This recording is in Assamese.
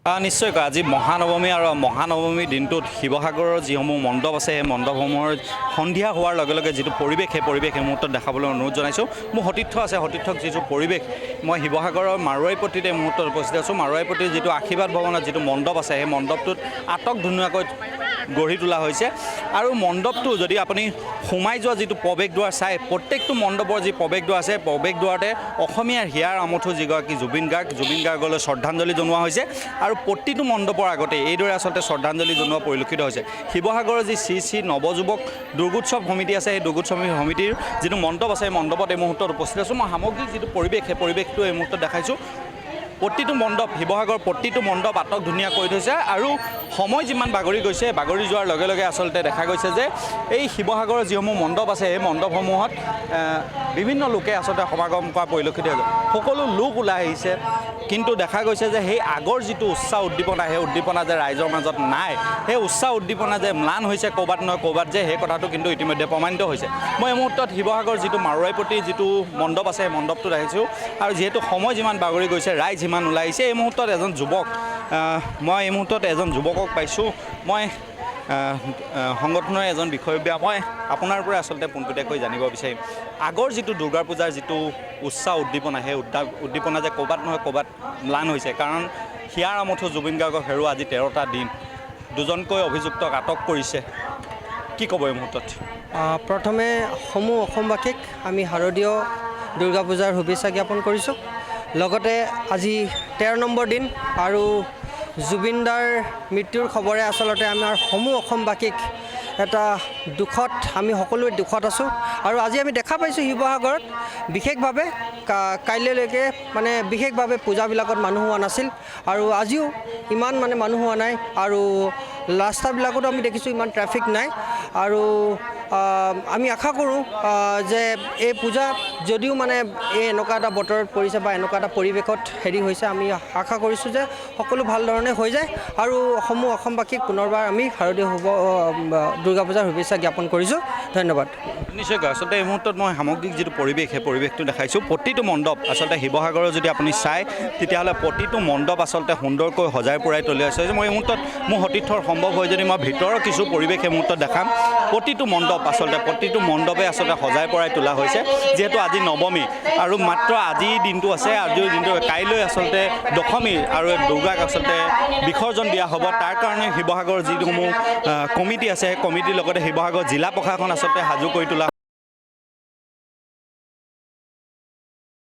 নিশ্চয়কৈ আজি মহানৱমী আৰু মহানৱমীৰ দিনটোত শিৱসাগৰৰ যিসমূহ মণ্ডপ আছে সেই মণ্ডপসমূহৰ সন্ধিয়া হোৱাৰ লগে লগে যিটো পৰিৱেশ সেই পৰিৱেশ এই মুহূৰ্তত দেখাবলৈ অনুৰোধ জনাইছোঁ। মোৰ সতীৰ্থ আছে, সতীৰ্থক যিটো পৰিৱেশ মই শিৱসাগৰৰ মাৰোৱাৰীপট্টিত এই মুহূৰ্তত উপস্থিত আছোঁ। মাৰোৱাৰীপট্টিৰ যিটো আশীৰ্বাদ ভৱনত যিটো মণ্ডপ আছে সেই মণ্ডপটোত আটক ধুনীয়াকৈ গঢ়ি তোলা হৈছে আৰু মণ্ডপটো যদি আপুনি সোমাই যোৱা যিটো প্ৰৱেশদ্বাৰ চাই প্ৰত্যেকটো মণ্ডপৰ যি প্ৰৱেশদ্বাৰ আছে প্ৰৱেশদ্বাৰতে অসমীয়াৰ হিয়াৰ আমঠু যিগৰাকী জুবিন গাৰ্গলৈ শ্ৰদ্ধাঞ্জলি জনোৱা হৈছে আৰু প্ৰতিটো মণ্ডপৰ আগতে এইদৰে আচলতে শ্ৰদ্ধাঞ্জলি জনোৱা পৰিলক্ষিত হৈছে। শিৱসাগৰৰ যি শ্ৰী নৱযুৱক দুৰ্গোৎসৱ সমিতি আছে সেই দুৰ্গোৎসৱ সমিতিৰ যিটো মণ্ডপ আছে সেই মণ্ডপত এই মুহূৰ্তত উপস্থিত আছোঁ। মই সামগ্ৰিক যিটো পৰিৱেশ সেই পৰিৱেশটো এই মুহূৰ্তত দেখাইছোঁ। প্ৰতিটো মণ্ডপ শিৱসাগৰৰ প্ৰতিটো মণ্ডপ আটক ধুনীয়া কৰি থৈছে আৰু সময় যিমান বাগৰি গৈছে বাগৰি যোৱাৰ লগে লগে আচলতে দেখা গৈছে যে এই শিৱসাগৰৰ যিসমূহ মণ্ডপ আছে সেই মণ্ডপসমূহত বিভিন্ন লোকে আচলতে সমাগম কৰা পৰিলক্ষিত হৈছে। সকলো লোক ওলাই আহিছে, কিন্তু দেখা গৈছে যে সেই আগৰ যিটো উৎসাহ উদ্দীপনা সেই উদ্দীপনা যে ৰাইজৰ মাজত নাই, সেই উৎসাহ উদ্দীপনা যে ম্লান হৈছে ক'ৰবাত নহয় ক'ৰবাত যে সেই কথাটো কিন্তু ইতিমধ্যে প্ৰমাণিত হৈছে। মই এই মুহূৰ্তত শিৱসাগৰ যিটো মাৰোৱাৰীপট্টিৰ যিটো মণ্ডপ আছে সেই মণ্ডপটো দেখিছোঁ আৰু যিহেতু সময় যিমান বাগৰি গৈছে ৰাইজ যিমান ওলাই আহিছে এই মুহূৰ্তত এজন যুৱক মই এই মুহূৰ্তত এজন যুৱকক পাইছোঁ। মই সংগঠনৰ এজন বিষয়ববীয়া, মই আপোনাৰ পৰা আচলতে পোনপটীয়াকৈ জানিব বিচাৰিম আগৰ যিটো দুৰ্গা পূজাৰ যিটো উৎসাহ উদ্দীপনা সেই উদ্দীপনা যে ক'ৰবাত নহয় ক'ৰবাত ম্লান হৈছে, কাৰণ হিয়াৰ আমঠু জুবিন গাৰ্গক হেৰুৱা আজি 13টা দিন, দুজনকৈ অভিযুক্তক আটক কৰিছে, কি ক'ব এই মুহূৰ্তত? প্ৰথমে সমূহ অসমবাসীক আমি শাৰদীয় দুৰ্গা পূজাৰ শুভেচ্ছা জ্ঞাপন কৰিছোঁ। লগতে আজি 13 নম্বৰ দিন আৰু জুবিন দাৰ মৃত্যুৰ খবৰে আচলতে আমাৰ সমূহ অসমবাসীক এটা দুখত, আমি সকলোৱে দুখত আছোঁ। আৰু আজি আমি দেখা পাইছোঁ শিৱসাগৰত বিশেষভাৱে কাইলৈলৈকে মানে বিশেষভাৱে পূজাবিলাকত মানুহ হোৱা নাছিল আৰু আজিও ইমান মানে মানুহ হোৱা নাই আৰু ৰাস্তাবিলাকতো আমি দেখিছোঁ ইমান ট্ৰেফিক নাই আৰু আমি আশা কৰোঁ যে এই পূজা যদিও মানে এনেকুৱা এটা বতৰত পৰিছে বা এনেকুৱা এটা পৰিৱেশত হৈছে, আমি আশা কৰিছোঁ যে সকলো ভাল ধৰণে হৈ যায় আৰু সমূহ অসমবাসীক পুনৰবাৰ আমি শাৰদীয় দুৰ্গা পূজাৰ শুভেচ্ছা জ্ঞাপন কৰিছোঁ। ধন্যবাদ। নিশ্চয়কৈ আচলতে এই মুহূৰ্তত মই সামগ্ৰিক যিটো পৰিৱেশ সেই পৰিৱেশটো দেখাইছোঁ। প্ৰতিটো মণ্ডপ আচলতে শিৱসাগৰৰ যদি আপুনি চায় তেতিয়াহ'লে প্ৰতিটো মণ্ডপ আচলতে সুন্দৰকৈ সজাই পৰাই তোলা হৈছে। মই এই মুহূৰ্তত মোৰ সতীৰ্থৰ সম্ভৱ হয় যদি মই ভিতৰৰ কিছু পৰিৱেশ এই মুহূৰ্তত দেখাম। প্ৰতিটো মণ্ডপে আচলতে সজাই পৰাই তোলা হৈছে, যিহেতু আজি নৱমী আৰু মাত্ৰ আজিৰ দিনটো আছে। আজিৰ দিনটো কাইলৈ আচলতে দশমী আৰু দুৰ্গাক আচলতে বিসৰ্জন দিয়া হ'ব। তাৰ কাৰণে শিৱসাগৰৰ যিসমূহ কমিটি আছে সেই কমিটিৰ লগতে শিৱসাগৰ জিলা প্ৰশাসন আচলতে সাজু কৰি তোলা